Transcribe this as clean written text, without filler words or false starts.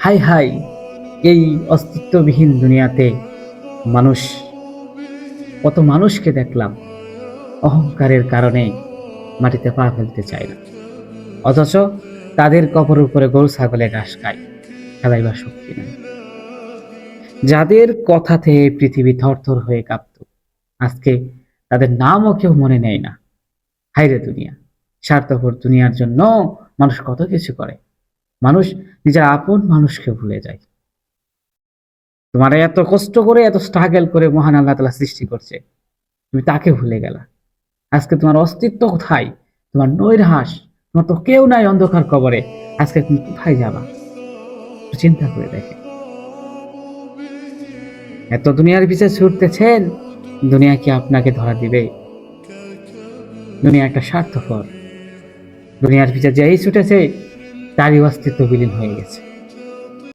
High high, এই অস্তিত্ববিহীন দুনিয়াতে মানুষ, কত মানুষকে দেখলাম অহংকারের কারণে মাটিতে পা ফেলতে চায় না, অথচ তাদের কবরের উপরে গরু ছাগলে ঘাস খায়, ফেলাইবার শক্তি নাই। যাদের কথাতে পৃথিবী থরথর হয়ে কাঁপত, আজকে তাদের নামও কেউ মনে নেয় না। হায়রে দুনিয়া, স্বার্থপর দুনিয়ার জন্য মানুষ কত কিছু করে। মানুষ নিজের আপন মানুষকে ভুলে যায়। তোমার এত কষ্ট করে, এত স্ট্রাগল করে মহান আল্লাহ তাআলা সৃষ্টি করছে, তুমি তাকে ভুলে গেলা। আজকে তোমার অস্তিত্ব কোথায়? তোমার নৈরাশ, তোমার তো কেউ নাই অন্ধকার কবরে। আজকে তুমি কোথায় যাবা? একটু চিন্তা করে দেখে। এত দুনিয়ার পিছে ছুটতেছেন, দুনিয়া কি আপনাকে ধরা দিবে? দুনিয়া একটা স্বার্থপর। দুনিয়ার পিছে যেই ছুটেছে, তারই অস্তিত্ব বিলীন হয়ে গেছে।